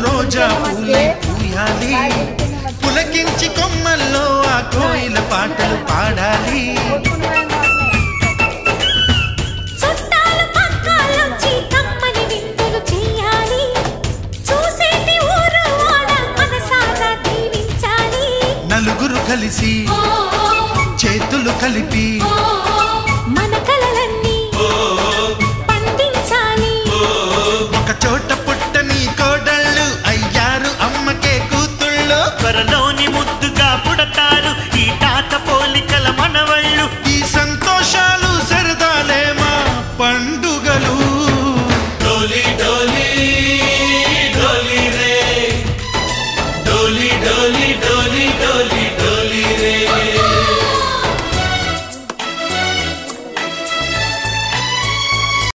రోజా పూలే పూయాలి పులకించి కొమ్మల్లో ఆ కోయిల పాటలు పాడాలి నలుగురు కలిసి చేతులు కలిపి మన కలలన్నీ పండించాలి ఒక చోట పుట్టని కోడళ్ళు అయ్యారు అమ్మకే కూతుళ్ళు త్వరలోని ముద్దుగా పుడతారు ఈ తాత పోలికల మనవళ్ళు ఈ సంతోషాలు సరదాలే మా పండుగలు